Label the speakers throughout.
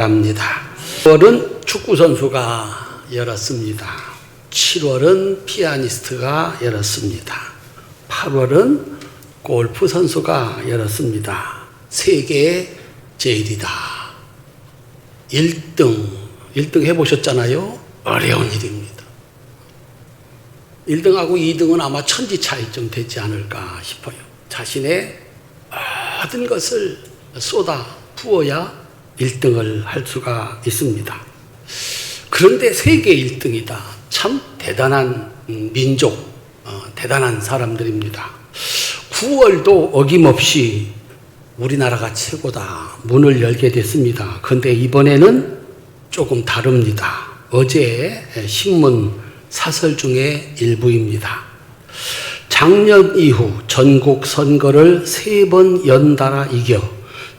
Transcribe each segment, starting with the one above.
Speaker 1: 합니다. 6월은 축구선수가 열었습니다. 7월은 피아니스트가 열었습니다. 8월은 골프 선수가 열었습니다. 세계의 제일이다. 1등 해보셨잖아요. 어려운 일입니다. 1등하고 2등은 아마 천지 차이쯤 되지 않을까 싶어요. 자신의 모든 것을 쏟아 부어야 1등을 할 수가 있습니다. 그런데 세계 1등이다. 참 대단한 민족, 대단한 사람들입니다. 9월도 어김없이 우리나라가 최고다. 문을 열게 됐습니다. 그런데 이번에는 조금 다릅니다. 어제 신문 사설 중에 일부입니다. 작년 이후 전국 선거를 3번 연달아 이겨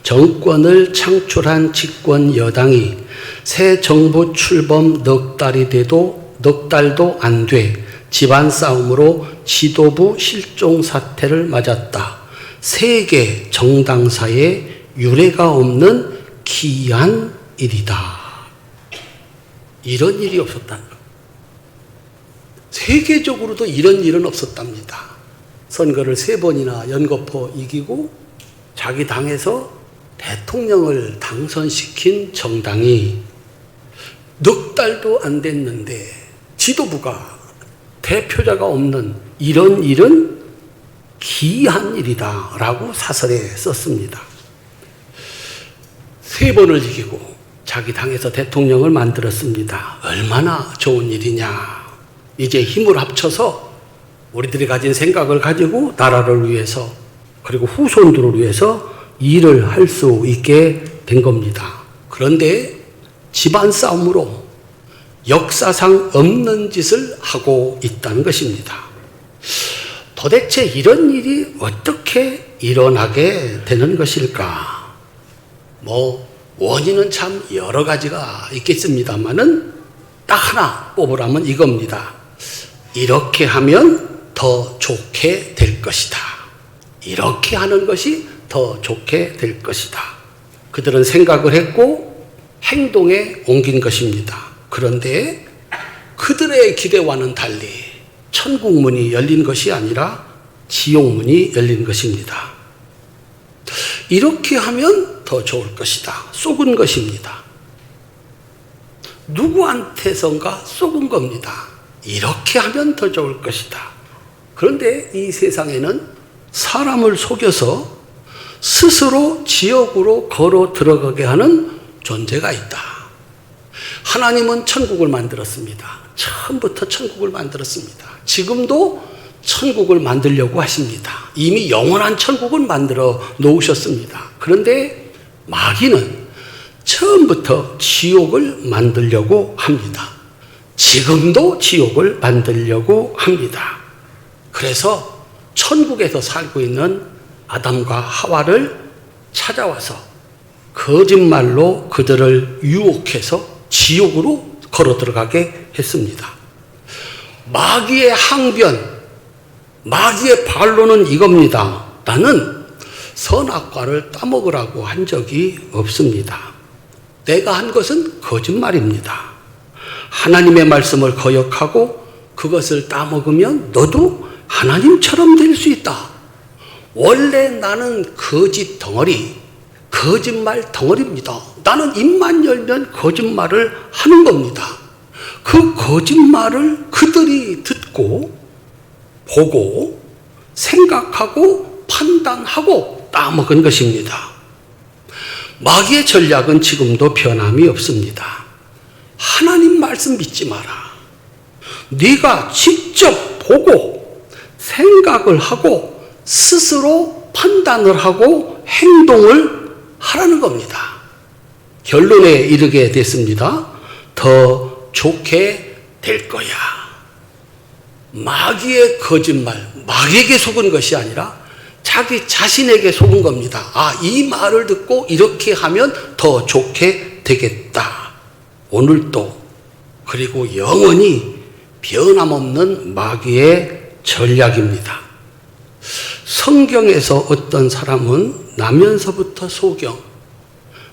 Speaker 1: 정권을 창출한 집권 여당이 새 정부 출범 넉 달도 안 돼 집안 싸움으로 지도부 실종 사태를 맞았다. 세계 정당사에 유례가 없는 기이한 일이다. 이런 일이 없었다는 것. 세계적으로도 이런 일은 없었답니다. 선거를 3번이나 연거푸 이기고 자기 당에서 대통령을 당선시킨 정당이 넉 달도 안 됐는데 지도부가 대표자가 없는 이런 일은 기이한 일이다 라고 사설에 썼습니다. 3번을 이기고 자기 당에서 대통령을 만들었습니다. 얼마나 좋은 일이냐. 이제 힘을 합쳐서 우리들이 가진 생각을 가지고 나라를 위해서 그리고 후손들을 위해서 일을 할 수 있게 된 겁니다. 그런데 집안 싸움으로 역사상 없는 짓을 하고 있다는 것입니다. 도대체 이런 일이 어떻게 일어나게 되는 것일까? 원인은 참 여러 가지가 있겠습니다만은 딱 하나 뽑으라면 이겁니다. 이렇게 하면 더 좋게 될 것이다. 이렇게 하는 것이 더 좋게 될 것이다. 그들은 생각을 했고 행동에 옮긴 것입니다. 그런데 그들의 기대와는 달리 천국문이 열린 것이 아니라 지옥문이 열린 것입니다. 이렇게 하면 더 좋을 것이다. 속은 것입니다. 누구한테선가 속은 겁니다. 이렇게 하면 더 좋을 것이다. 그런데 이 세상에는 사람을 속여서 스스로 지옥으로 걸어 들어가게 하는 존재가 있다. 하나님은 천국을 만들었습니다. 처음부터 천국을 만들었습니다. 지금도 천국을 만들려고 하십니다. 이미 영원한 천국을 만들어 놓으셨습니다. 그런데 마귀는 처음부터 지옥을 만들려고 합니다. 지금도 지옥을 만들려고 합니다. 그래서 천국에서 살고 있는 아담과 하와를 찾아와서 거짓말로 그들을 유혹해서 지옥으로 걸어 들어가게 했습니다. 마귀의 항변, 마귀의 반론은 이겁니다. 나는 선악과를 따먹으라고 한 적이 없습니다. 내가 한 것은 거짓말입니다. 하나님의 말씀을 거역하고 그것을 따먹으면 너도 하나님처럼 될 수 있다. 원래 나는 거짓 덩어리, 거짓말 덩어리입니다. 나는 입만 열면 거짓말을 하는 겁니다. 그 거짓말을 그들이 듣고 보고 생각하고 판단하고 따먹은 것입니다. 마귀의 전략은 지금도 변함이 없습니다. 하나님 말씀 믿지 마라. 네가 직접 보고 생각을 하고 스스로 판단을 하고 행동을 하라는 겁니다. 결론에 이르게 됐습니다. 더 좋게 될 거야. 마귀의 거짓말, 마귀에게 속은 것이 아니라 자기 자신에게 속은 겁니다. 이 말을 듣고 이렇게 하면 더 좋게 되겠다. 오늘도 그리고 영원히 변함없는 마귀의 전략입니다. 성경에서 어떤 사람은 나면서부터 소경,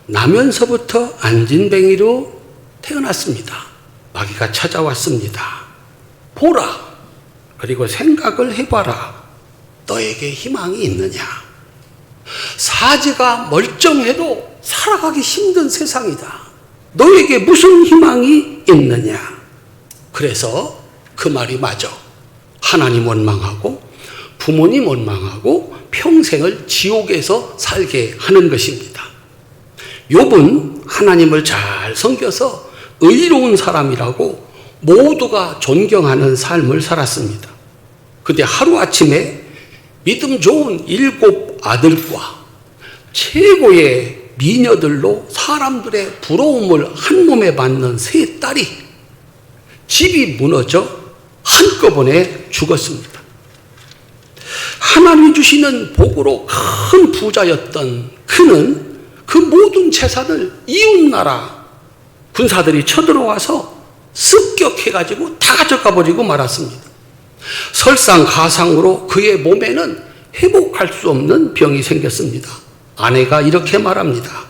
Speaker 1: 나면서부터 안진뱅이로 태어났습니다. 마귀가 찾아왔습니다. 보라, 그리고 생각을 해봐라. 너에게 희망이 있느냐? 사지가 멀쩡해도 살아가기 힘든 세상이다. 너에게 무슨 희망이 있느냐? 그래서 그 말이 맞아. 하나님 원망하고 부모님 원망하고 평생을 지옥에서 살게 하는 것입니다. 욥은 하나님을 잘 섬겨서 의로운 사람이라고 모두가 존경하는 삶을 살았습니다. 근데 하루아침에 믿음 좋은 7 아들과 최고의 미녀들로 사람들의 부러움을 한 몸에 받는 3 딸이 집이 무너져 한꺼번에 죽었습니다. 하나님이 주시는 복으로 큰 부자였던 그는 그 모든 재산을 이웃나라 군사들이 쳐들어와서 습격해가지고 다 가져가 버리고 말았습니다. 설상가상으로 그의 몸에는 회복할 수 없는 병이 생겼습니다. 아내가 이렇게 말합니다.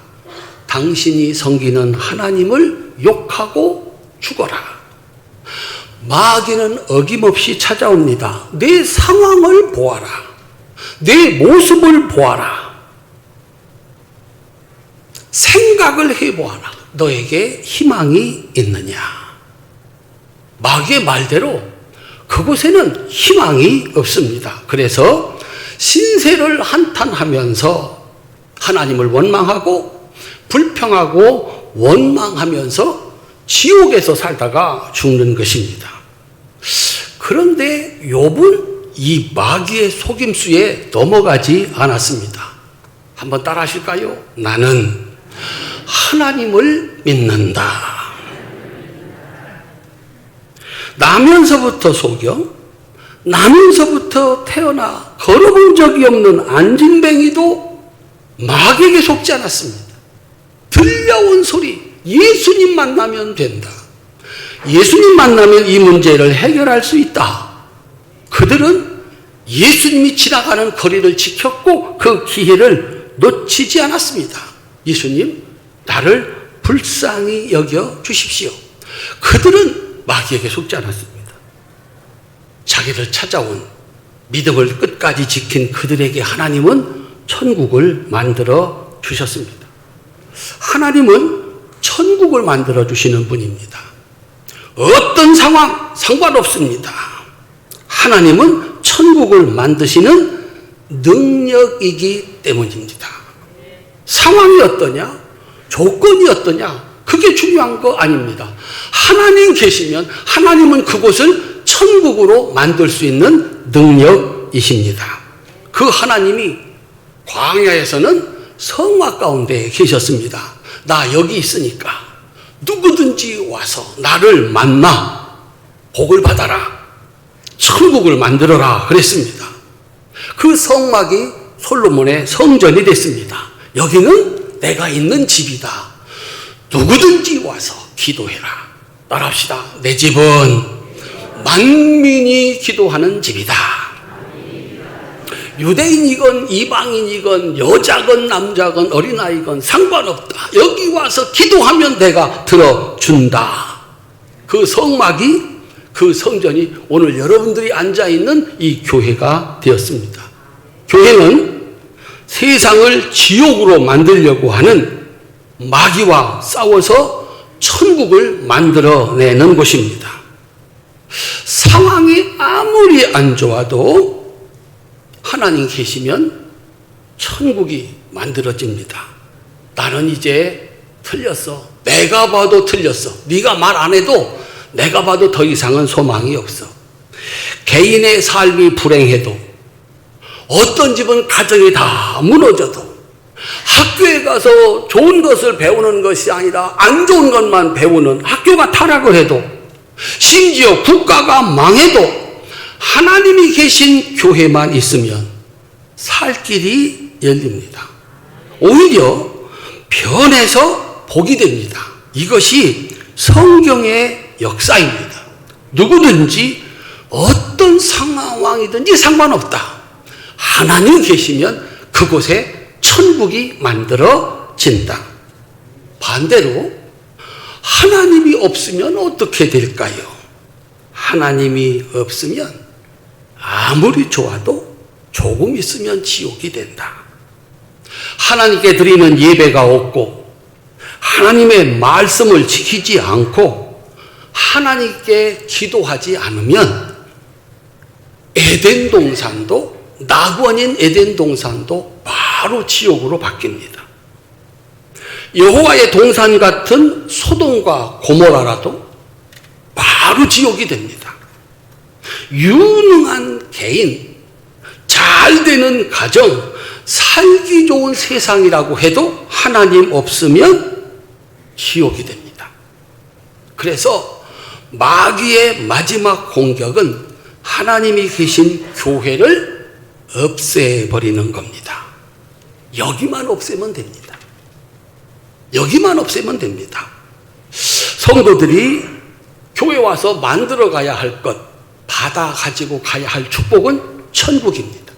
Speaker 1: 당신이 섬기는 하나님을 욕하고 죽어라. 마귀는 어김없이 찾아옵니다. 내 상황을 보아라. 내 모습을 보아라. 생각을 해보아라. 너에게 희망이 있느냐? 마귀의 말대로 그곳에는 희망이 없습니다. 그래서 신세를 한탄하면서 하나님을 원망하고 불평하고 원망하면서 지옥에서 살다가 죽는 것입니다. 그런데 욥은 이 마귀의 속임수에 넘어가지 않았습니다. 한번 따라 하실까요? 나는 하나님을 믿는다. 나면서부터 속여, 나면서부터 태어나 걸어본 적이 없는 안진뱅이도 마귀에게 속지 않았습니다. 들려온 소리, 예수님 만나면 된다. 예수님 만나면 이 문제를 해결할 수 있다. 그들은 예수님이 지나가는 거리를 지켰고 그 기회를 놓치지 않았습니다. 예수님, 나를 불쌍히 여겨 주십시오. 그들은 마귀에게 속지 않았습니다. 자기를 찾아온 믿음을 끝까지 지킨 그들에게 하나님은 천국을 만들어 주셨습니다. 하나님은 천국을 만들어 주시는 분입니다. 어떤 상황 상관없습니다. 하나님은 천국을 만드시는 능력이기 때문입니다. 상황이 어떠냐? 조건이 어떠냐? 그게 중요한 거 아닙니다. 하나님 계시면 하나님은 그곳을 천국으로 만들 수 있는 능력이십니다. 그 하나님이 광야에서는 성막 가운데 계셨습니다. 나 여기 있으니까 누구든지 와서 나를 만나 복을 받아라. 천국을 만들어라 그랬습니다. 그 성막이 솔로몬의 성전이 됐습니다. 여기는 내가 있는 집이다. 누구든지 와서 기도해라. 따라합시다. 내 집은 만민이 기도하는 집이다. 유대인이건 이방인이건 여자건 남자건 어린아이건 상관없다. 여기 와서 기도하면 내가 들어준다. 그 성막이, 그 성전이 오늘 여러분들이 앉아있는 이 교회가 되었습니다. 교회는 세상을 지옥으로 만들려고 하는 마귀와 싸워서 천국을 만들어내는 곳입니다. 상황이 아무리 안 좋아도 하나님 계시면 천국이 만들어집니다. 나는 이제 틀렸어. 내가 봐도 틀렸어. 네가 말 안 해도 내가 봐도 더 이상은 소망이 없어. 개인의 삶이 불행해도, 어떤 집은 가정이 다 무너져도, 학교에 가서 좋은 것을 배우는 것이 아니라 안 좋은 것만 배우는 학교가 타락을 해도, 심지어 국가가 망해도 하나님이 계신 교회만 있으면 살 길이 열립니다. 오히려 변해서 복이 됩니다. 이것이 성경의 역사입니다. 누구든지 어떤 상황이든지 상관없다. 하나님 계시면 그곳에 천국이 만들어진다. 반대로 하나님이 없으면 어떻게 될까요? 하나님이 없으면 아무리 좋아도 조금 있으면 지옥이 된다. 하나님께 드리는 예배가 없고 하나님의 말씀을 지키지 않고 하나님께 기도하지 않으면 에덴 동산도, 낙원인 에덴 동산도 바로 지옥으로 바뀝니다. 여호와의 동산 같은 소돔과 고모라라도 바로 지옥이 됩니다. 유능한 개인, 잘 되는 가정, 살기 좋은 세상이라고 해도 하나님 없으면 지옥이 됩니다. 그래서 마귀의 마지막 공격은 하나님이 계신 교회를 없애버리는 겁니다. 여기만 없애면 됩니다. 여기만 없애면 됩니다. 성도들이 교회 와서 만들어 가야 할 것, 받아 가지고 가야 할 축복은 천국입니다.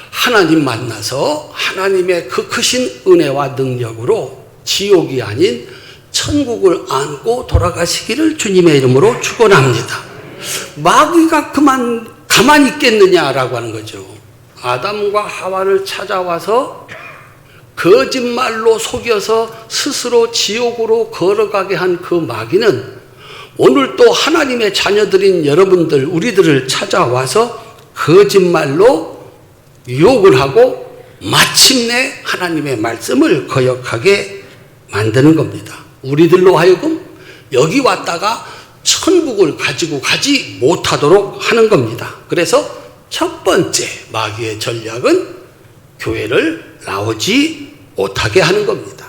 Speaker 1: 하나님 만나서 하나님의 그 크신 은혜와 능력으로 지옥이 아닌 천국을 안고 돌아가시기를 주님의 이름으로 축원합니다. 마귀가 가만히 있겠느냐라고 하는 거죠. 아담과 하와를 찾아와서 거짓말로 속여서 스스로 지옥으로 걸어가게 한 그 마귀는 오늘 또 하나님의 자녀들인 여러분들, 우리들을 찾아와서 거짓말로 유혹을 하고 마침내 하나님의 말씀을 거역하게 만드는 겁니다. 우리들로 하여금 여기 왔다가 천국을 가지고 가지 못하도록 하는 겁니다. 그래서 첫 번째 마귀의 전략은 교회를 나오지 못하게 하는 겁니다.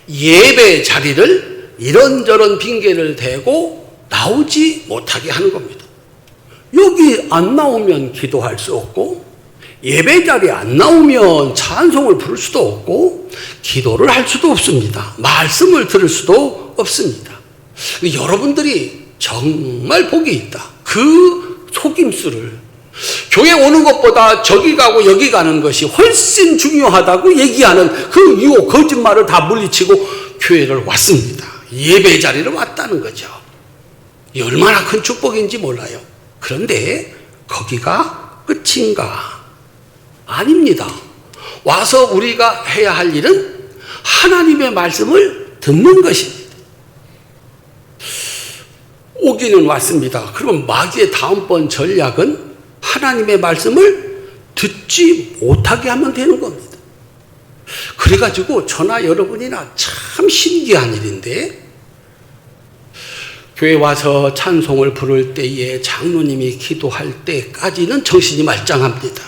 Speaker 1: 예배 자리를 이런저런 핑계를 대고 나오지 못하게 하는 겁니다. 여기 안 나오면 기도할 수 없고, 예배 자리에 안 나오면 찬송을 부를 수도 없고, 기도를 할 수도 없습니다. 말씀을 들을 수도 없습니다. 여러분들이 정말 복이 있다. 그 속임수를, 교회 오는 것보다 저기 가고 여기 가는 것이 훨씬 중요하다고 얘기하는 그 유혹, 거짓말을 다 물리치고 교회를 왔습니다. 예배 자리를 왔다는 거죠. 얼마나 큰 축복인지 몰라요. 그런데 거기가 끝인가? 아닙니다. 와서 우리가 해야 할 일은 하나님의 말씀을 듣는 것입니다. 오기는 왔습니다. 그러면 마귀의 다음번 전략은 하나님의 말씀을 듣지 못하게 하면 되는 겁니다. 그래가지고 저나 여러분이나 참 신기한 일인데, 교회 와서 찬송을 부를 때에 장로님이 기도할 때까지는 정신이 말짱합니다.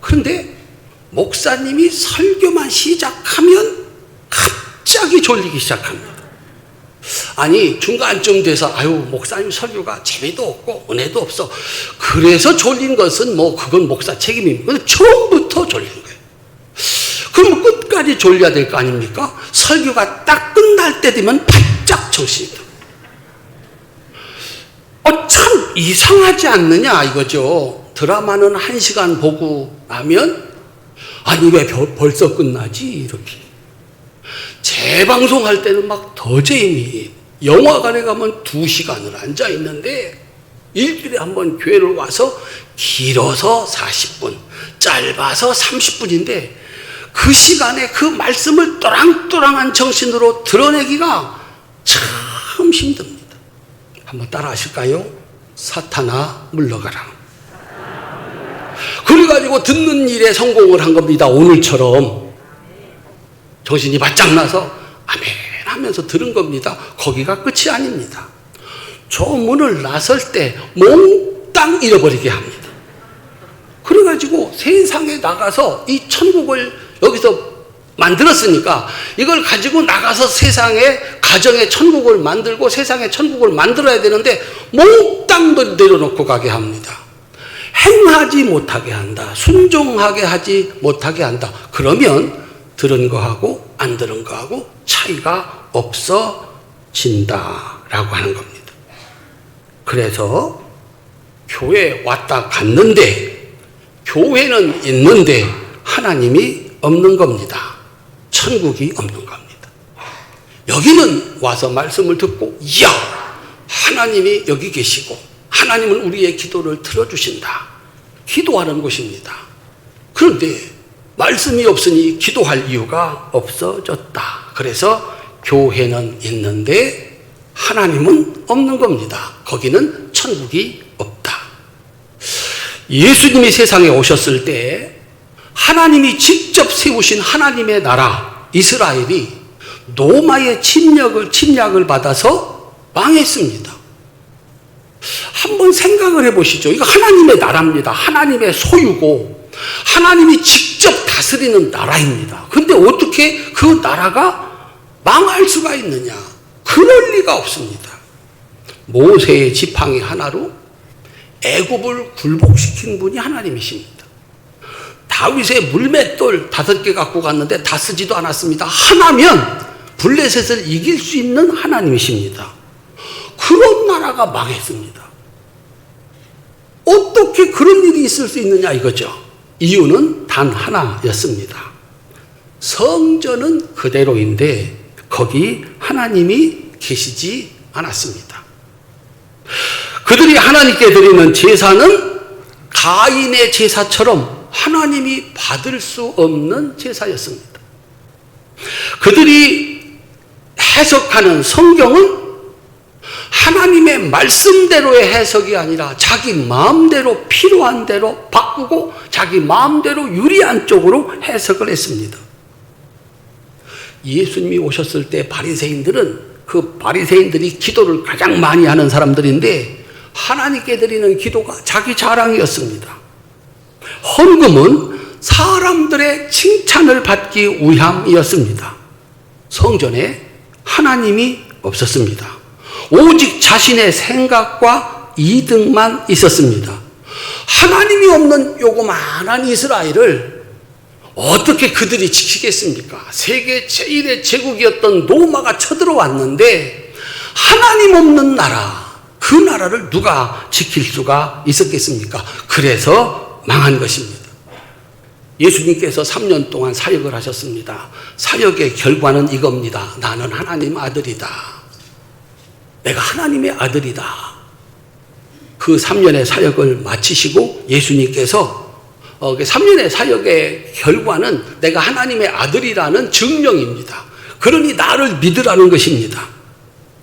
Speaker 1: 그런데 목사님이 설교만 시작하면 갑자기 졸리기 시작합니다. 아니, 중간쯤 돼서 목사님 설교가 재미도 없고 은혜도 없어, 그래서 졸린 것은 그건 목사 책임입니다. 근데 처음부터 졸린 거예요. 그럼 끝까지 졸려야 될 거 아닙니까? 설교가 딱 끝날 때 되면 바짝 정신이 들어요. 참 이상하지 않느냐 이거죠. 드라마는 1시간 보고 나면 아니 왜 벌써 끝나지 이렇게. 재방송할 때는 막 더 재미. 영화관에 가면 2시간을 앉아 있는데 일주일에 한 번 교회를 와서 길어서 40분, 짧아서 30분인데 그 시간에 그 말씀을 또랑또랑한 정신으로 드러내기가 참 힘듭니다. 한번 따라 하실까요? 사탄아 물러가라. 그래가지고 듣는 일에 성공을 한 겁니다. 오늘처럼 정신이 바짝 나서 아멘 하면서 들은 겁니다. 거기가 끝이 아닙니다. 저 문을 나설 때 몽땅 잃어버리게 합니다. 그래가지고 세상에 나가서 이 천국을 여기서 만들었으니까 이걸 가지고 나가서 세상에 가정의 천국을 만들고 세상의 천국을 만들어야 되는데 몽땅 내려놓고 가게 합니다. 행하지 못하게 한다. 순종하게 하지 못하게 한다. 그러면 들은 거하고 안 들은 거하고 차이가 없어진다라고 하는 겁니다. 그래서 교회 왔다 갔는데 교회는 있는데 하나님이 없는 겁니다. 천국이 없는 겁니다. 여기는 와서 말씀을 듣고, 이야, 하나님이 여기 계시고 하나님은 우리의 기도를 들어주신다. 기도하는 곳입니다. 그런데 말씀이 없으니 기도할 이유가 없어졌다. 그래서 교회는 있는데 하나님은 없는 겁니다. 거기는 천국이 없다. 예수님이 세상에 오셨을 때 하나님이 직접 세우신 하나님의 나라 이스라엘이 로마의 침략을 받아서 망했습니다. 한번 생각을 해보시죠. 이거 하나님의 나라입니다. 하나님의 소유고 하나님이 직접 다스리는 나라입니다. 그런데 어떻게 그 나라가 망할 수가 있느냐? 그럴 리가 없습니다. 모세의 지팡이 하나로 애굽을 굴복시킨 분이 하나님이십니다. 다윗의 물맷돌 5개 갖고 갔는데 다 쓰지도 않았습니다. 하나면 블레셋을 이길 수 있는 하나님이십니다. 그런 나라가 망했습니다. 어떻게 그런 일이 있을 수 있느냐 이거죠. 이유는 단 하나였습니다. 성전은 그대로인데 거기 하나님이 계시지 않았습니다. 그들이 하나님께 드리는 제사는 가인의 제사처럼 하나님이 받을 수 없는 제사였습니다. 그들이 해석하는 성경은 하나님의 말씀대로의 해석이 아니라 자기 마음대로 필요한 대로 바꾸고 자기 마음대로 유리한 쪽으로 해석을 했습니다. 예수님이 오셨을 때 바리새인들은 그 바리새인들이 기도를 가장 많이 하는 사람들인데 하나님께 드리는 기도가 자기 자랑이었습니다. 헌금은 사람들의 칭찬을 받기 위함이었습니다. 성전에 하나님이 없었습니다. 오직 자신의 생각과 이득만 있었습니다. 하나님이 없는 요거만한 이스라엘을 어떻게 그들이 지키겠습니까? 세계 제1의 제국이었던 로마가 쳐들어왔는데 하나님 없는 나라, 그 나라를 누가 지킬 수가 있었겠습니까? 그래서 망한 것입니다. 예수님께서 3년 동안 사역을 하셨습니다. 사역의 결과는 이겁니다. 나는 하나님 아들이다. 내가 하나님의 아들이다. 그 3년의 사역을 마치시고 예수님께서 3년의 사역의 결과는 내가 하나님의 아들이라는 증명입니다. 그러니 나를 믿으라는 것입니다.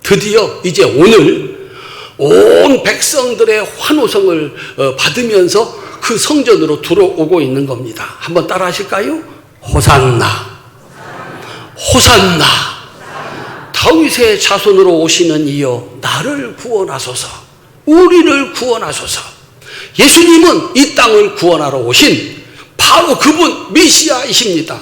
Speaker 1: 드디어 이제 오늘 온 백성들의 환호성을 받으면서 그 성전으로 들어오고 있는 겁니다. 한번 따라 하실까요? 호산나, 호산나. 다윗의 자손으로 오시는 이여 나를 구원하소서, 우리를 구원하소서. 예수님은 이 땅을 구원하러 오신 바로 그분 메시아이십니다.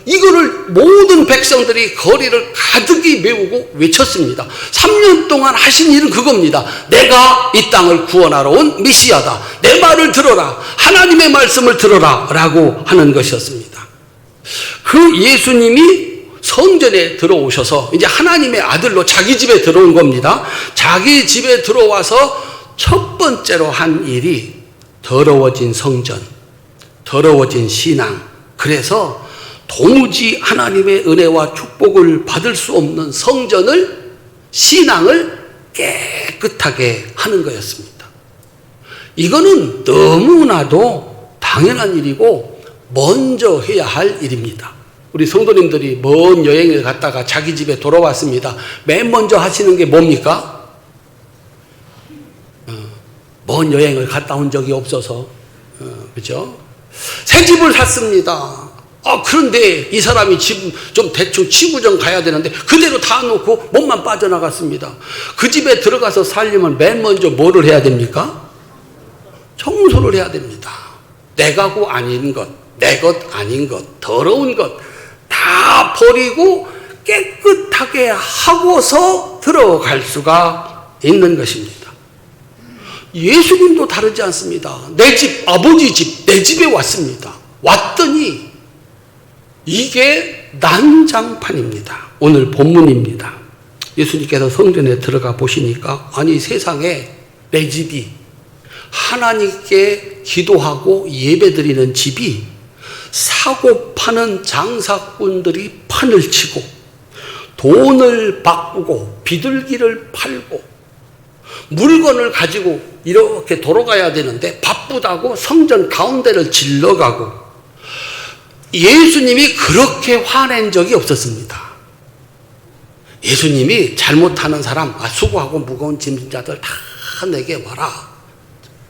Speaker 1: 이거를 모든 백성들이 거리를 가득히 메우고 외쳤습니다. 3년 동안 하신 일은 그겁니다. 내가 이 땅을 구원하러 온 메시아다. 내 말을 들어라. 하나님의 말씀을 들어라. 라고 하는 것이었습니다. 그 예수님이 성전에 들어오셔서 이제 하나님의 아들로 자기 집에 들어온 겁니다. 자기 집에 들어와서 첫 번째로 한 일이 더러워진 성전, 더러워진 신앙. 그래서 도무지 하나님의 은혜와 축복을 받을 수 없는 성전을, 신앙을 깨끗하게 하는 거였습니다. 이거는 너무나도 당연한 일이고 먼저 해야 할 일입니다. 우리 성도님들이 먼 여행을 갔다가 자기 집에 돌아왔습니다. 맨 먼저 하시는 게 뭡니까? 먼 여행을 갔다 온 적이 없어서, 그죠? 새 집을 샀습니다. 그런데 이 사람이 집 좀 대충 치고 좀 가야 되는데 그대로 다 놓고 몸만 빠져나갔습니다. 그 집에 들어가서 살려면 맨 먼저 뭐를 해야 됩니까? 청소를 해야 됩니다. 내 가구 아닌 것, 내 것 아닌 것, 더러운 것 다 버리고 깨끗하게 하고서 들어갈 수가 있는 것입니다. 예수님도 다르지 않습니다. 내 집, 아버지 집, 내 집에 왔습니다. 왔더니 이게 난장판입니다. 오늘 본문입니다. 예수님께서 성전에 들어가 보시니까 아니 세상에 내 집이 하나님께 기도하고 예배드리는 집이 사고 파는 장사꾼들이 판을 치고 돈을 바꾸고 비둘기를 팔고 물건을 가지고 이렇게 돌아가야 되는데 바쁘다고 성전 가운데를 질러가고, 예수님이 그렇게 화낸 적이 없었습니다. 예수님이 잘못하는 사람, 수고하고 무거운 짐진 자들 다 내게 와라.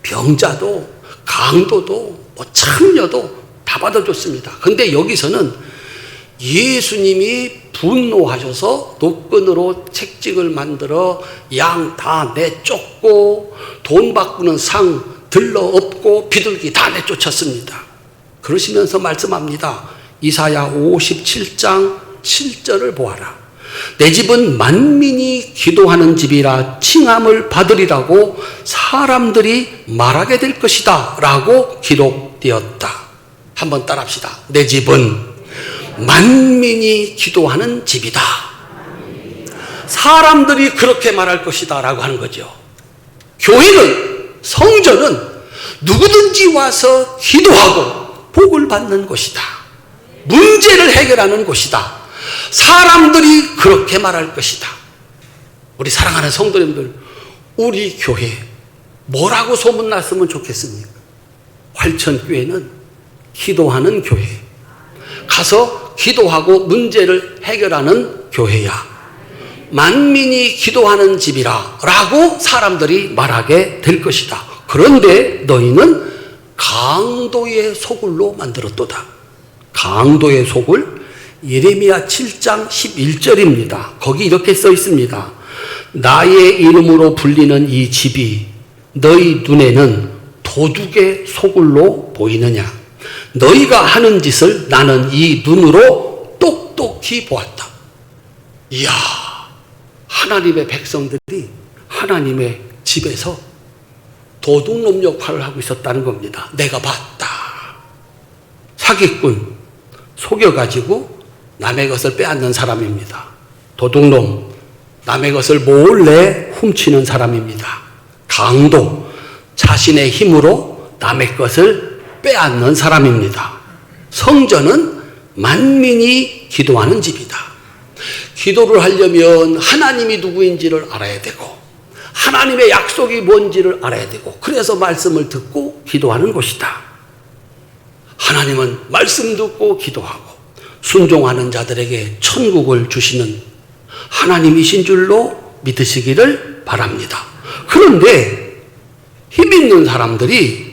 Speaker 1: 병자도 강도도 창녀도 다 받아줬습니다. 근데 여기서는 예수님이 분노하셔서 노끈으로 책찍을 만들어 양 다 내쫓고 돈 바꾸는 상 들러 엎고 비둘기 다 내쫓았습니다. 그러시면서 말씀합니다. 이사야 57장 7절을 보아라. 내 집은 만민이 기도하는 집이라 칭함을 받으리라고 사람들이 말하게 될 것이다 라고 기록되었다. 한번 따라합시다. 내 집은 만민이 기도하는 집이다. 사람들이 그렇게 말할 것이다 라고 하는 거죠. 교회는, 성전은 누구든지 와서 기도하고 복을 받는 곳이다. 문제를 해결하는 곳이다. 사람들이 그렇게 말할 것이다. 우리 사랑하는 성도님들, 우리 교회 뭐라고 소문났으면 좋겠습니까? 활천교회는 기도하는 교회, 가서 기도하고 문제를 해결하는 교회야. 만민이 기도하는 집이라 라고 사람들이 말하게 될 것이다. 그런데 너희는 강도의 소굴로 만들었도다. 강도의 소굴, 예레미야 7장 11절입니다. 거기 이렇게 써 있습니다. 나의 이름으로 불리는 이 집이 너희 눈에는 도둑의 소굴로 보이느냐? 너희가 하는 짓을 나는 이 눈으로 똑똑히 보았다. 이야, 하나님의 백성들이 하나님의 집에서 도둑놈 역할을 하고 있었다는 겁니다. 내가 봤다. 사기꾼, 속여가지고 남의 것을 빼앗는 사람입니다. 도둑놈, 남의 것을 몰래 훔치는 사람입니다. 강도, 자신의 힘으로 남의 것을 빼앗는 사람입니다. 성전은 만민이 기도하는 집이다. 기도를 하려면 하나님이 누구인지를 알아야 되고 하나님의 약속이 뭔지를 알아야 되고, 그래서 말씀을 듣고 기도하는 곳이다. 하나님은 말씀 듣고 기도하고 순종하는 자들에게 천국을 주시는 하나님이신 줄로 믿으시기를 바랍니다. 그런데 힘 있는 사람들이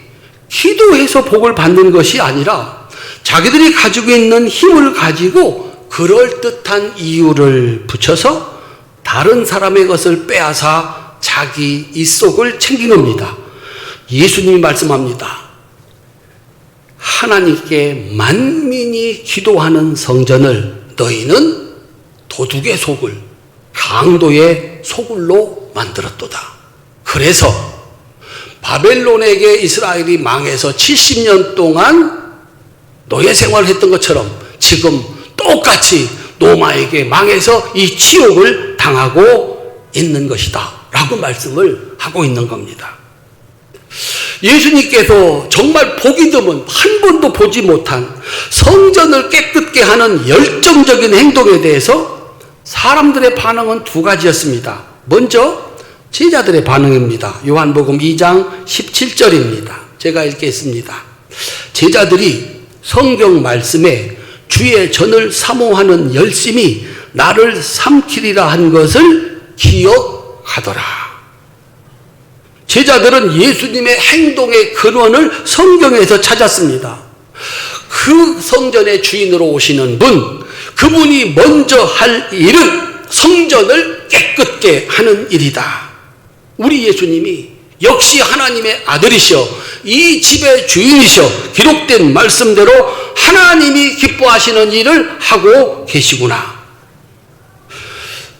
Speaker 1: 기도해서 복을 받는 것이 아니라 자기들이 가지고 있는 힘을 가지고 그럴듯한 이유를 붙여서 다른 사람의 것을 빼앗아 자기 입속을 챙긴 겁니다. 예수님이 말씀합니다. 하나님께 만민이 기도하는 성전을 너희는 도둑의 소굴, 강도의 소굴로 만들었도다. 그래서 바벨론에게 이스라엘이 망해서 70년 동안 노예 생활을 했던 것처럼 지금 똑같이 로마에게 망해서 이 치욕을 당하고 있는 것이다 라고 말씀을 하고 있는 겁니다. 예수님께서 정말 보기 드문, 한 번도 보지 못한 성전을 깨끗게 하는 열정적인 행동에 대해서 사람들의 반응은 두 가지였습니다. 먼저 제자들의 반응입니다. 요한복음 2장 17절입니다. 제가 읽겠습니다. 제자들이 성경 말씀에 주의 전을 사모하는 열심이 나를 삼키리라 한 것을 기억하더라. 제자들은 예수님의 행동의 근원을 성경에서 찾았습니다. 그 성전의 주인으로 오시는 분, 그분이 먼저 할 일은 성전을 깨끗게 하는 일이다. 우리 예수님이 역시 하나님의 아들이셔, 이 집의 주인이셔, 기록된 말씀대로 하나님이 기뻐하시는 일을 하고 계시구나.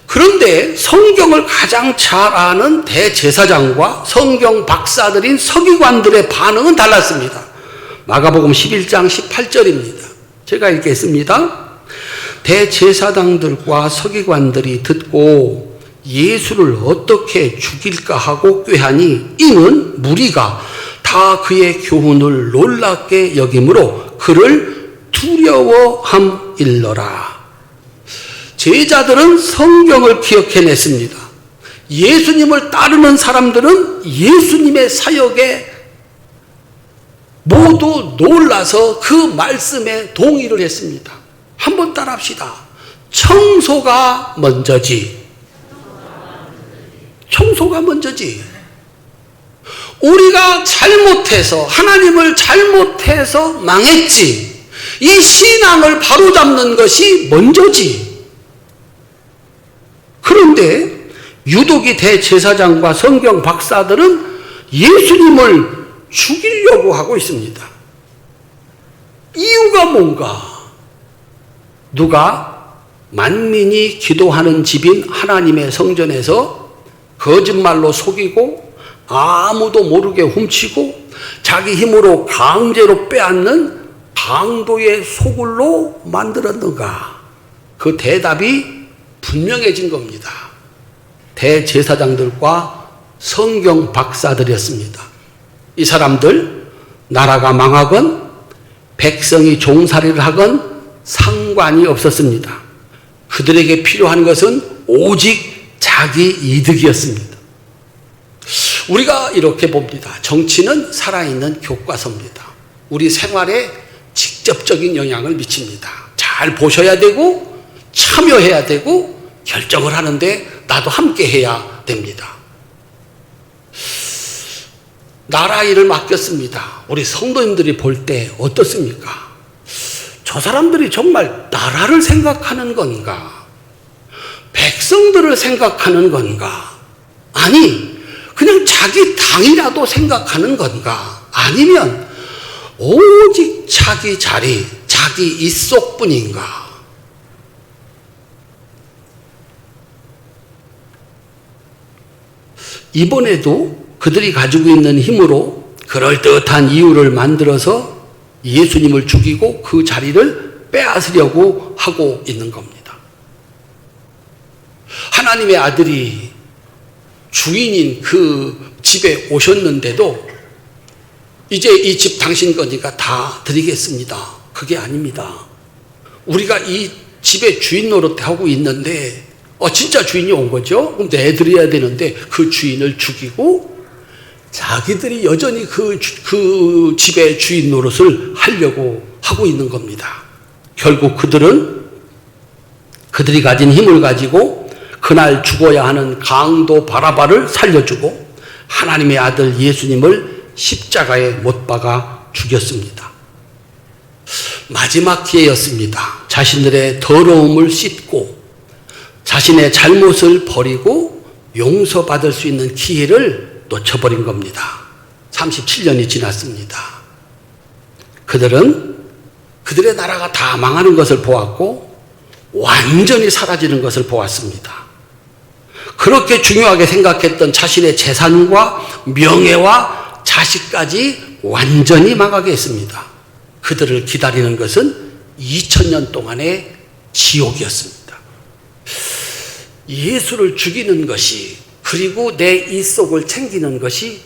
Speaker 1: 그런데 성경을 가장 잘 아는 대제사장과 성경 박사들인 서기관들의 반응은 달랐습니다. 마가복음 11장 18절입니다. 제가 읽겠습니다. 대제사장들과 서기관들이 듣고 예수를 어떻게 죽일까 하고 꾀하니 이는 무리가 다 그의 교훈을 놀랍게 여김으로 그를 두려워함일러라. 제자들은 성경을 기억해냈습니다. 예수님을 따르는 사람들은 예수님의 사역에 모두 놀라서 그 말씀에 동의를 했습니다. 한번 따라합시다. 청소가 먼저지. 청소가 먼저지. 우리가 잘못해서, 하나님을 잘못해서 망했지. 이 신앙을 바로잡는 것이 먼저지. 그런데 유독이 대제사장과 성경 박사들은 예수님을 죽이려고 하고 있습니다. 이유가 뭔가? 누가 만민이 기도하는 집인 하나님의 성전에서 거짓말로 속이고 아무도 모르게 훔치고 자기 힘으로 강제로 빼앗는 강도의 소굴로 만들었는가? 그 대답이 분명해진 겁니다. 대제사장들과 성경 박사들이었습니다. 이 사람들 나라가 망하건 백성이 종살이를 하건 상관이 없었습니다. 그들에게 필요한 것은 오직 자기 이득이었습니다. 우리가 이렇게 봅니다. 정치는 살아있는 교과서입니다. 우리 생활에 직접적인 영향을 미칩니다. 잘 보셔야 되고 참여해야 되고 결정을 하는데 나도 함께 해야 됩니다. 나라 일을 맡겼습니다. 우리 성도님들이 볼 때 어떻습니까? 저 사람들이 정말 나라를 생각하는 건가? 백성들을 생각하는 건가? 아니, 그냥 자기 당이라도 생각하는 건가? 아니면 오직 자기 자리, 자기 입속뿐인가? 이번에도 그들이 가지고 있는 힘으로 그럴듯한 이유를 만들어서 예수님을 죽이고 그 자리를 빼앗으려고 하고 있는 겁니다. 하나님의 아들이 주인인 그 집에 오셨는데도 이제 이 집 당신 거니까 다 드리겠습니다. 그게 아닙니다. 우리가 이 집의 주인 노릇하고 있는데 진짜 주인이 온 거죠? 그럼 내드려야 되는데 그 주인을 죽이고 자기들이 여전히 그 집의 주인 노릇을 하려고 하고 있는 겁니다. 결국 그들이 가진 힘을 가지고 그날 죽어야 하는 강도 바라바를 살려주고 하나님의 아들 예수님을 십자가에 못 박아 죽였습니다. 마지막 기회였습니다. 자신들의 더러움을 씻고 자신의 잘못을 버리고 용서받을 수 있는 기회를 놓쳐버린 겁니다. 37년이 지났습니다. 그들은 그들의 나라가 다 망하는 것을 보았고 완전히 사라지는 것을 보았습니다. 그렇게 중요하게 생각했던 자신의 재산과 명예와 자식까지 완전히 망하게 했습니다. 그들을 기다리는 것은 2000년 동안의 지옥이었습니다. 예수를 죽이는 것이 그리고 내 입속을 챙기는 것이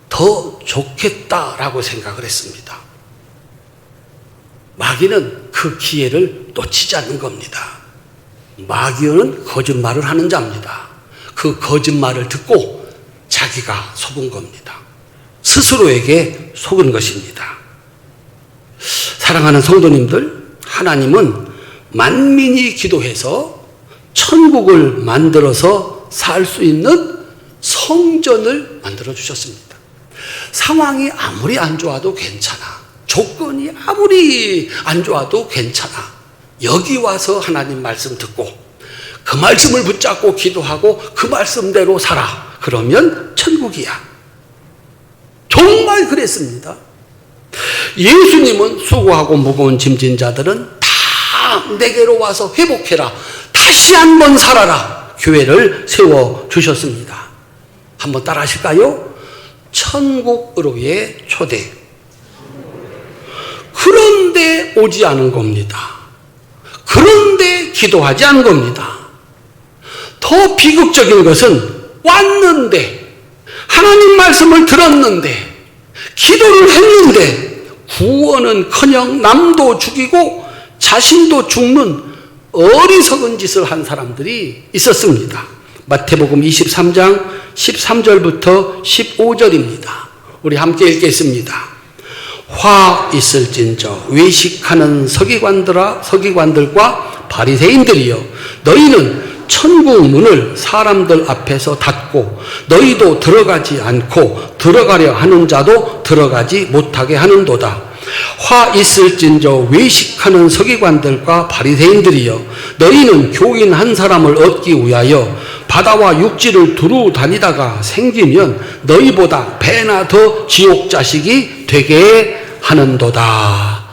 Speaker 1: 더 좋겠다라고 생각을 했습니다. 마귀는 그 기회를 놓치지 않는 겁니다. 마귀는 거짓말을 하는 자입니다. 그 거짓말을 듣고 자기가 속은 겁니다. 스스로에게 속은 것입니다. 사랑하는 성도님들, 하나님은 만민이 기도해서 천국을 만들어서 살 수 있는 성전을 만들어 주셨습니다. 상황이 아무리 안 좋아도 괜찮아. 조건이 아무리 안 좋아도 괜찮아. 여기 와서 하나님 말씀 듣고 그 말씀을 붙잡고 기도하고 그 말씀대로 살아. 그러면 천국이야. 정말 그랬습니다. 예수님은 수고하고 무거운 짐진 자들은 다 내게로 와서 회복해라. 다시 한번 살아라. 교회를 세워주셨습니다. 한번 따라 하실까요? 천국으로의 초대. 그런데 오지 않은 겁니다. 그런데 기도하지 않은 겁니다. 더 비극적인 것은 왔는데 하나님 말씀을 들었는데 기도를 했는데 구원은커녕 남도 죽이고 자신도 죽는 어리석은 짓을 한 사람들이 있었습니다. 마태복음 23장 13절부터 15절입니다. 우리 함께 읽겠습니다. 화 있을진저 외식하는 서기관들과 바리새인들이여, 너희는 천국 문을 사람들 앞에서 닫고 너희도 들어가지 않고 들어가려 하는 자도 들어가지 못하게 하는도다. 화 있을진저 외식하는 서기관들과 바리새인들이여, 너희는 교인 한 사람을 얻기 위하여 바다와 육지를 두루 다니다가 생기면 너희보다 배나 더 지옥 자식이 되게 하는도다.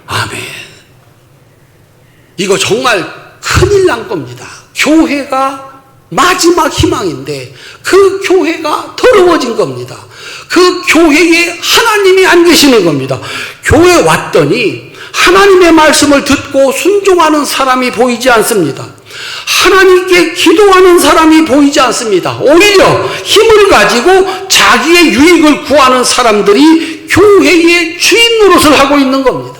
Speaker 1: 아멘. 이거 정말 큰일 난 겁니다. 교회가 마지막 희망인데 그 교회가 더러워진 겁니다. 그 교회에 하나님이 안 계시는 겁니다. 교회 왔더니 하나님의 말씀을 듣고 순종하는 사람이 보이지 않습니다. 하나님께 기도하는 사람이 보이지 않습니다. 오히려 힘을 가지고 자기의 유익을 구하는 사람들이 교회의 주인 노릇을 하고 있는 겁니다.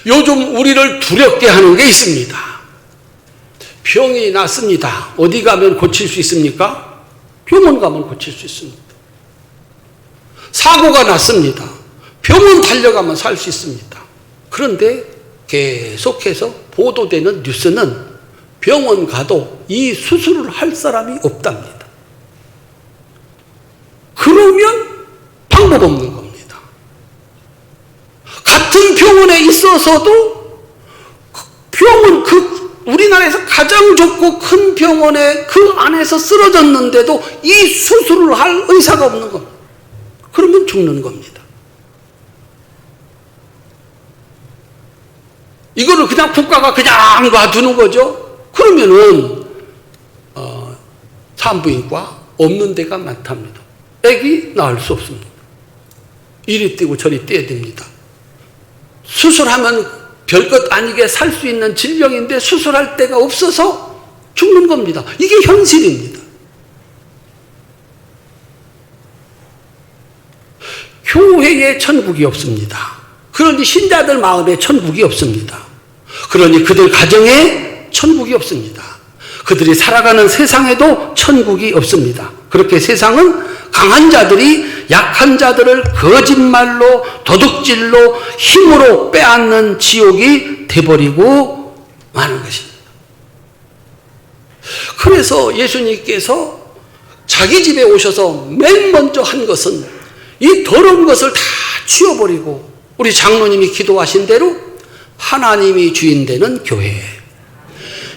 Speaker 1: 요즘 우리를 두렵게 하는 게 있습니다. 병이 났습니다. 어디 가면 고칠 수 있습니까? 병원 가면 고칠 수 있습니다. 사고가 났습니다. 병원 달려가면 살 수 있습니다. 그런데 계속해서 보도되는 뉴스는 병원 가도 이 수술을 할 사람이 없답니다. 그러면 방법 없는 겁니다. 같은 병원에 있어서도 병원 우리나라에서 가장 좋고 큰 병원에 그 안에서 쓰러졌는데도 이 수술을 할 의사가 없는 겁니다. 그러면 죽는 겁니다. 이거를 그냥 국가가 그냥 놔두는 거죠. 그러면은 산부인과 없는 데가 많답니다. 애기 낳을 수 없습니다. 이리 뛰고 저리 뛰어야 됩니다. 수술하면 별것 아니게 살 수 있는 질병인데 수술할 데가 없어서 죽는 겁니다. 이게 현실입니다. 교회에 천국이 없습니다. 그러니 신자들 마음에 천국이 없습니다. 그러니 그들 가정에 천국이 없습니다. 그들이 살아가는 세상에도 천국이 없습니다. 그렇게 세상은 강한 자들이 약한 자들을 거짓말로 도둑질로 힘으로 빼앗는 지옥이 돼버리고 마는 것입니다. 그래서 예수님께서 자기 집에 오셔서 맨 먼저 한 것은 이 더러운 것을 다 치워버리고 우리 장로님이 기도하신 대로 하나님이 주인 되는 교회,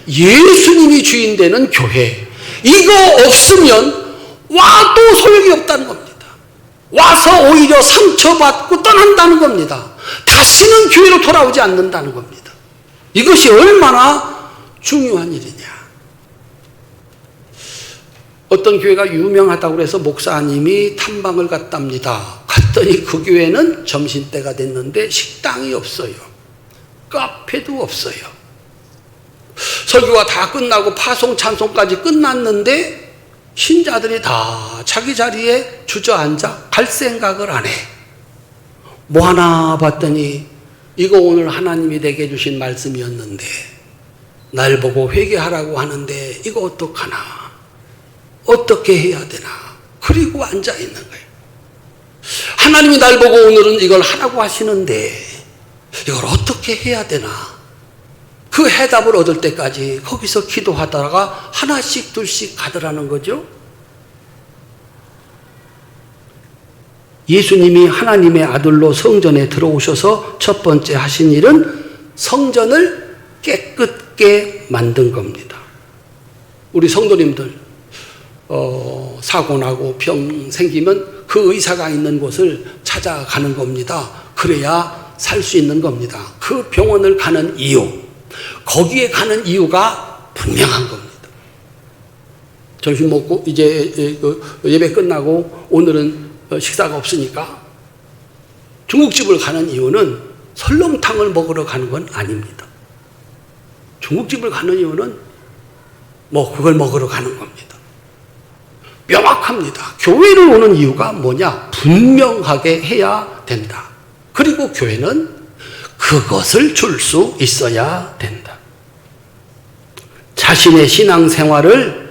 Speaker 1: 예수님이 주인 되는 교회, 이거 없으면 와도 소용이 없다는 겁니다. 와서 오히려 상처받고 떠난다는 겁니다. 다시는 교회로 돌아오지 않는다는 겁니다. 이것이 얼마나 중요한 일이냐. 어떤 교회가 유명하다고 해서 목사님이 탐방을 갔답니다. 갔더니 그 교회는 점심때가 됐는데 식당이 없어요. 카페도 없어요. 설교가 다 끝나고 파송 찬송까지 끝났는데 신자들이 다 자기 자리에 주저앉아 갈 생각을 안 해. 뭐 하나 봤더니 이거 오늘 하나님이 내게 주신 말씀이었는데 날 보고 회개하라고 하는데 이거 어떡하나, 어떻게 해야 되나. 그리고 앉아 있는 거예요. 하나님이 날 보고 오늘은 이걸 하라고 하시는데 이걸 어떻게 해야 되나. 그 해답을 얻을 때까지 거기서 기도하다가 하나씩 둘씩 가더라는 거죠. 예수님이 하나님의 아들로 성전에 들어오셔서 첫 번째 하신 일은 성전을 깨끗게 만든 겁니다. 우리 성도님들 사고 나고 병 생기면 그 의사가 있는 곳을 찾아가는 겁니다. 그래야 살 수 있는 겁니다. 그 병원을 가는 이유, 거기에 가는 이유가 분명한 겁니다. 점심 먹고 이제 예배 끝나고 오늘은 식사가 없으니까 중국집을 가는 이유는 설렁탕을 먹으러 가는 건 아닙니다. 중국집을 가는 이유는 뭐 그걸 먹으러 가는 겁니다. 명확합니다. 교회를 오는 이유가 뭐냐? 분명하게 해야 된다. 그리고 교회는 그것을 줄 수 있어야 된다. 자신의 신앙생활을,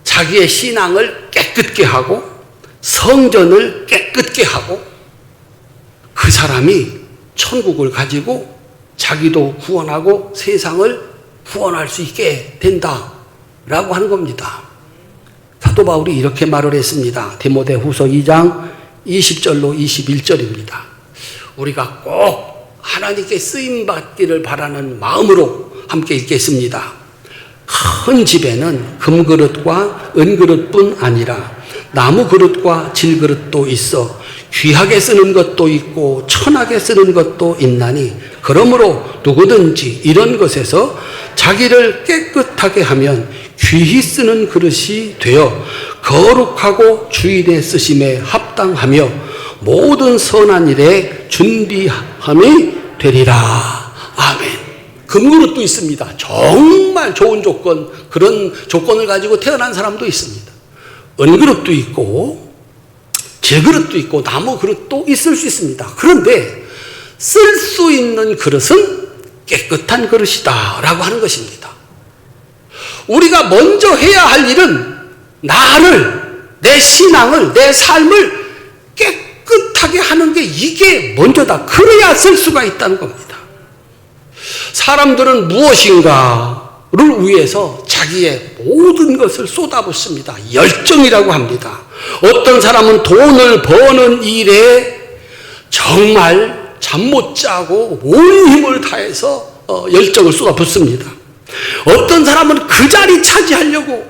Speaker 1: 자기의 신앙을 깨끗게 하고 성전을 깨끗게 하고 그 사람이 천국을 가지고 자기도 구원하고 세상을 구원할 수 있게 된다라고 하는 겁니다. 사도 바울이 이렇게 말을 했습니다. 디모데후서 2장 20절로 21절입니다. 우리가 꼭 하나님께 쓰임받기를 바라는 마음으로 함께 읽겠습니다. 큰 집에는 금그릇과 은그릇뿐 아니라 나무 그릇과 질그릇도 있어 귀하게 쓰는 것도 있고 천하게 쓰는 것도 있나니 그러므로 누구든지 이런 것에서 자기를 깨끗하게 하면 귀히 쓰는 그릇이 되어 거룩하고 주일에 쓰심에 합당하며 모든 선한 일에 준비함이 되리라. 아멘. 금그릇도 있습니다. 정말 좋은 조건, 그런 조건을 가지고 태어난 사람도 있습니다. 은그릇도 있고 질그릇도 있고 나무 그릇도 있을 수 있습니다. 그런데 쓸 수 있는 그릇은 깨끗한 그릇이다 라고 하는 것입니다. 우리가 먼저 해야 할 일은 나를, 내 신앙을, 내 삶을 깨끗하게 하는 게 이게 먼저다. 그래야 쓸 수가 있다는 겁니다. 사람들은 무엇인가를 위해서 자기의 모든 것을 쏟아붓습니다. 열정이라고 합니다. 어떤 사람은 돈을 버는 일에 정말 잠 못 자고 온 힘을 다해서 열정을 쏟아붓습니다. 어떤 사람은 그 자리 차지하려고,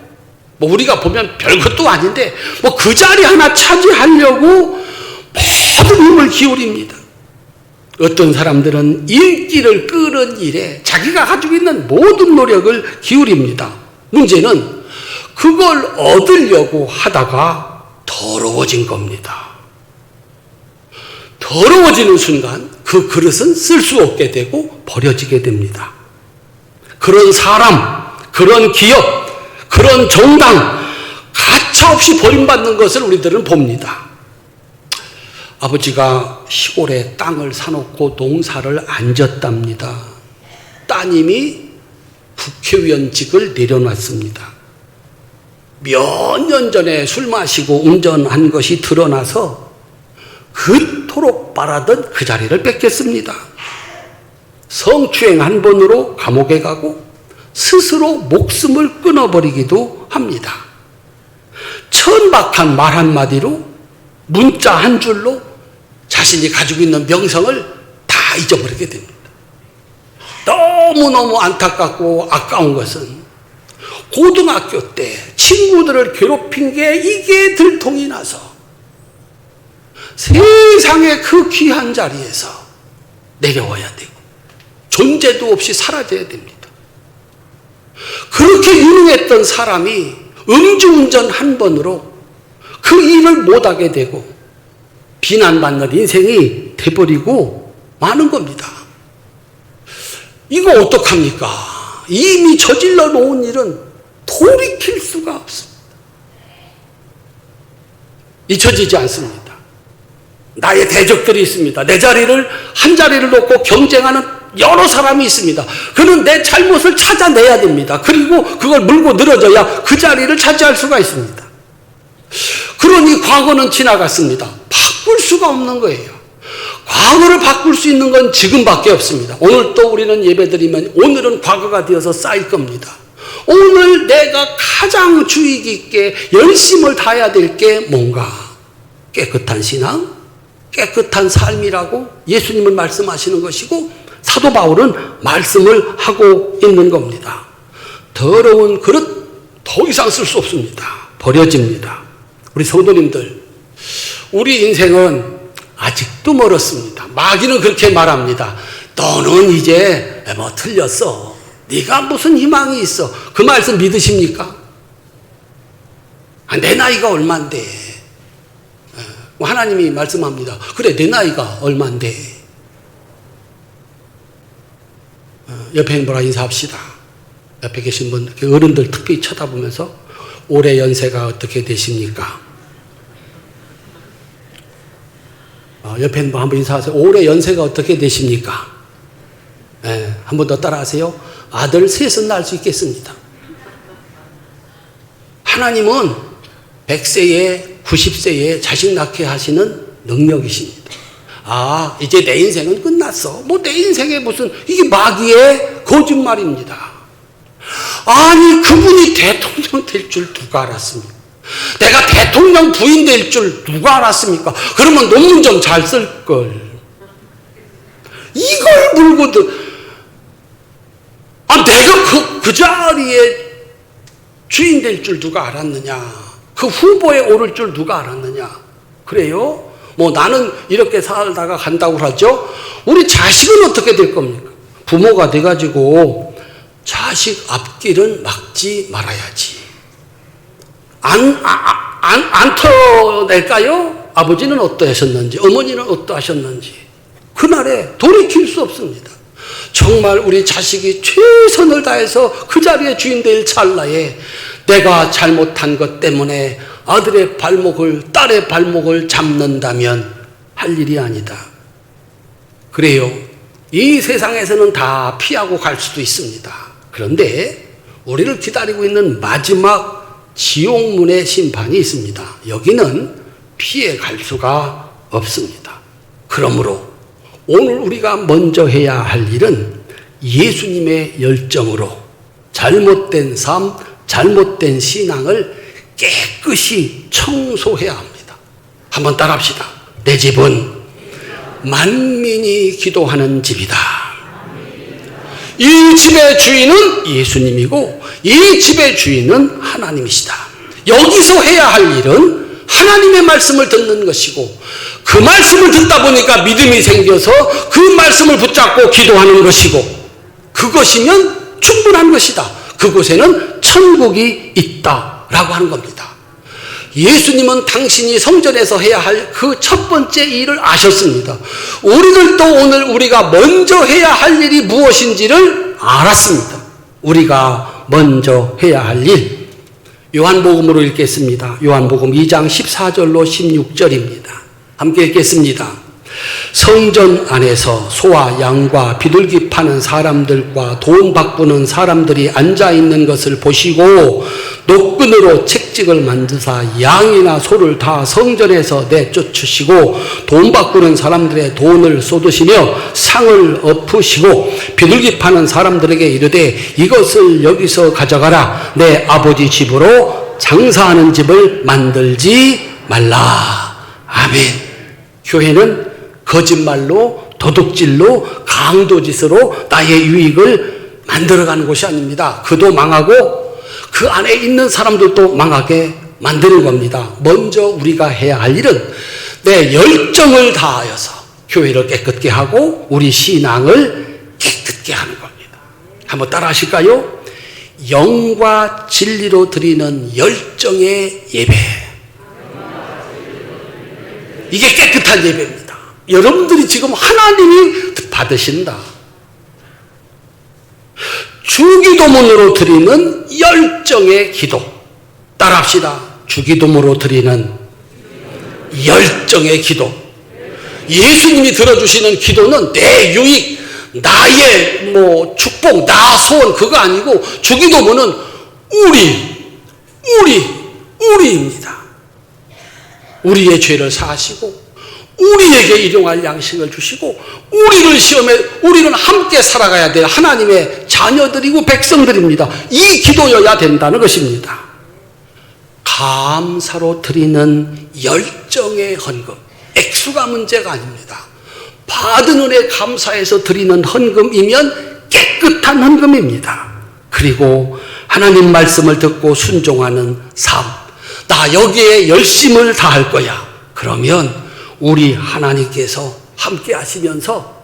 Speaker 1: 뭐 우리가 보면 별것도 아닌데 뭐 그 자리 하나 차지하려고 모든 힘을 기울입니다. 어떤 사람들은 인기를 끄는 일에 자기가 가지고 있는 모든 노력을 기울입니다. 문제는 그걸 얻으려고 하다가 더러워진 겁니다. 더러워지는 순간 그 그릇은 쓸 수 없게 되고 버려지게 됩니다. 그런 사람, 그런 기업, 그런 정당 가차없이 버림받는 것을 우리들은 봅니다. 아버지가 시골에 땅을 사놓고 농사를 안 졌답니다. 따님이 국회의원직을 내려놨습니다. 몇 년 전에 술 마시고 운전한 것이 드러나서 그토록 바라던 그 자리를 뺏겼습니다. 성추행 한 번으로 감옥에 가고 스스로 목숨을 끊어버리기도 합니다. 천박한 말 한마디로, 문자 한 줄로 자신이 가지고 있는 명성을 다 잊어버리게 됩니다. 너무너무 안타깝고 아까운 것은 고등학교 때 친구들을 괴롭힌 게 이게 들통이 나서 세상의 그 귀한 자리에서 내려와야 되고 존재도 없이 사라져야 됩니다. 그렇게 유능했던 사람이 음주운전 한 번으로 그 일을 못하게 되고 비난받는 인생이 돼버리고 마는 겁니다. 이거 어떡합니까? 이미 저질러 놓은 일은 돌이킬 수가 없습니다. 잊혀지지 않습니다. 나의 대적들이 있습니다. 내 자리를, 한 자리를 놓고 경쟁하는 여러 사람이 있습니다. 그는 내 잘못을 찾아내야 됩니다. 그리고 그걸 물고 늘어져야 그 자리를 차지할 수가 있습니다. 그러니 과거는 지나갔습니다. 바꿀 수가 없는 거예요. 과거를 바꿀 수 있는 건 지금밖에 없습니다. 오늘 또 우리는 예배드리면 오늘은 과거가 되어서 쌓일 겁니다. 오늘 내가 가장 주의 깊게 열심을 다해야 될 게 뭔가? 깨끗한 신앙, 깨끗한 삶이라고 예수님은 말씀하시는 것이고 사도 바울은 말씀을 하고 있는 겁니다. 더러운 그릇 더 이상 쓸 수 없습니다. 버려집니다. 우리 성도님들, 우리 인생은 아직도 멀었습니다. 마귀는 그렇게 말합니다. 너는 이제 뭐 틀렸어. 네가 무슨 희망이 있어. 그 말씀 믿으십니까? 내 나이가 얼만데. 하나님이 말씀합니다. 그래, 내 나이가 얼만데. 옆에 있는 분과 인사합시다. 옆에 계신 분, 어른들 특히 쳐다보면서 올해 연세가 어떻게 되십니까? 옆에 있는 분 한번 인사하세요. 올해 연세가 어떻게 되십니까? 한 번 더 따라하세요. 아들 셋은 낳을 수 있겠습니다. 하나님은 100세에 90세에 자식 낳게 하시는 능력이십니다. 이제 내 인생은 끝났어. 내 인생에 무슨, 이게 마귀의 거짓말입니다. 아니, 그분이 대통령 될 줄 누가 알았습니까? 내가 대통령 부인 될 줄 누가 알았습니까? 그러면 논문 좀 잘 쓸걸. 이걸 물고도, 내가 그 자리에 주인 될 줄 누가 알았느냐? 그 후보에 오를 줄 누가 알았느냐? 그래요? 나는 이렇게 살다가 간다고 하죠? 우리 자식은 어떻게 될 겁니까? 부모가 돼가지고 자식 앞길은 막지 말아야지. 안 터낼까요? 아버지는 어떠하셨는지, 어머니는 어떠하셨는지. 그날에 돌이킬 수 없습니다. 정말 우리 자식이 최선을 다해서 그 자리에 주인 될 찰나에 내가 잘못한 것 때문에 아들의 발목을, 딸의 발목을 잡는다면 할 일이 아니다. 그래요. 이 세상에서는 다 피하고 갈 수도 있습니다. 그런데 우리를 기다리고 있는 마지막 지옥문의 심판이 있습니다. 여기는 피해 갈 수가 없습니다. 그러므로 오늘 우리가 먼저 해야 할 일은 예수님의 열정으로 잘못된 삶, 잘못된 신앙을 깨끗이 청소해야 합니다. 한번 따라합시다. 내 집은 만민이 기도하는 집이다. 이 집의 주인은 예수님이고 이 집의 주인은 하나님이시다. 여기서 해야 할 일은 하나님의 말씀을 듣는 것이고 그 말씀을 듣다 보니까 믿음이 생겨서 그 말씀을 붙잡고 기도하는 것이고 그것이면 충분한 것이다. 그곳에는 천국이 있다라고 하는 겁니다. 예수님은 당신이 성전에서 해야 할 그 첫 번째 일을 아셨습니다. 우리들도 오늘 우리가 먼저 해야 할 일이 무엇인지를 알았습니다. 우리가 먼저 해야 할 일. 요한복음으로 읽겠습니다. 요한복음 2장 14절로 16절입니다. 함께 읽겠습니다. 성전 안에서 소와 양과 비둘기 파는 사람들과 돈 바꾸는 사람들이 앉아있는 것을 보시고 노끈으로 채찍을 만드사 양이나 소를 다 성전에서 내쫓으시고 돈 바꾸는 사람들의 돈을 쏟으시며 상을 엎으시고 비둘기 파는 사람들에게 이르되 이것을 여기서 가져가라. 내 아버지 집으로 장사하는 집을 만들지 말라. 아멘. 교회는 거짓말로, 도둑질로, 강도짓으로 나의 유익을 만들어가는 곳이 아닙니다. 그도 망하고 그 안에 있는 사람들도 망하게 만드는 겁니다. 먼저 우리가 해야 할 일은 내 열정을 다하여서 교회를 깨끗게 하고 우리 신앙을 깨끗게 하는 겁니다. 한번 따라 하실까요? 영과 진리로 드리는 열정의 예배. 이게 깨끗한 예배입니다. 여러분들이 지금 하나님이 받으신다. 주기도문으로 드리는 열정의 기도. 따라합시다. 주기도문으로 드리는 열정의 기도. 예수님이 들어주시는 기도는 내 유익, 나의 축복, 나 소원 그거 아니고 주기도문은 우리입니다. 우리의 죄를 사하시고 우리에게 일용할 양식을 주시고 우리는 함께 살아가야 될 하나님의 자녀들이고 백성들입니다. 이 기도여야 된다는 것입니다. 감사로 드리는 열정의 헌금. 액수가 문제가 아닙니다. 받은 은혜 감사해서 드리는 헌금이면 깨끗한 헌금입니다. 그리고 하나님 말씀을 듣고 순종하는 삶. 나 여기에 열심을 다할 거야. 그러면 우리 하나님께서 함께 하시면서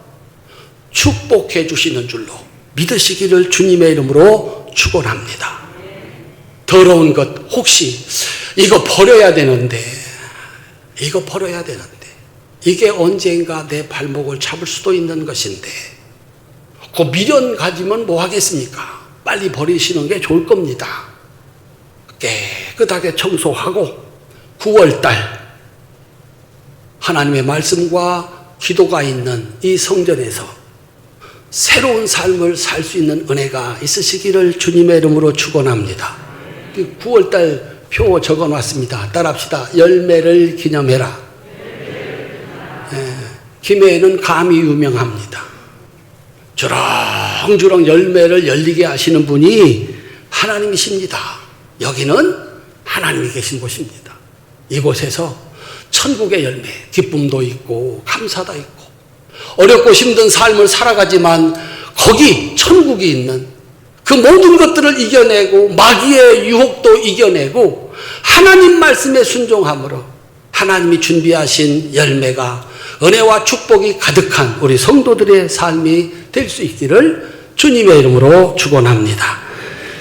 Speaker 1: 축복해 주시는 줄로 믿으시기를 주님의 이름으로 축원합니다. 더러운 것 혹시 이거 버려야 되는데 이게 언젠가 내 발목을 잡을 수도 있는 것인데 그 미련 가지면 뭐 하겠습니까? 빨리 버리시는 게 좋을 겁니다. 깨끗하게 청소하고 9월달 하나님의 말씀과 기도가 있는 이 성전에서 새로운 삶을 살 수 있는 은혜가 있으시기를 주님의 이름으로 축원합니다. 9월달 표 적어놨습니다. 따라합시다. 열매를 기념해라. 김해에는 감이 유명합니다. 주렁주렁 열매를 열리게 하시는 분이 하나님이십니다. 여기는 하나님이 계신 곳입니다. 이곳에서 천국의 열매, 기쁨도 있고 감사도 있고 어렵고 힘든 삶을 살아가지만 거기 천국이 있는 그 모든 것들을 이겨내고 마귀의 유혹도 이겨내고 하나님 말씀에 순종함으로 하나님이 준비하신 열매가 은혜와 축복이 가득한 우리 성도들의 삶이 될 수 있기를 주님의 이름으로 축원합니다.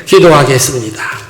Speaker 1: 기도하겠습니다.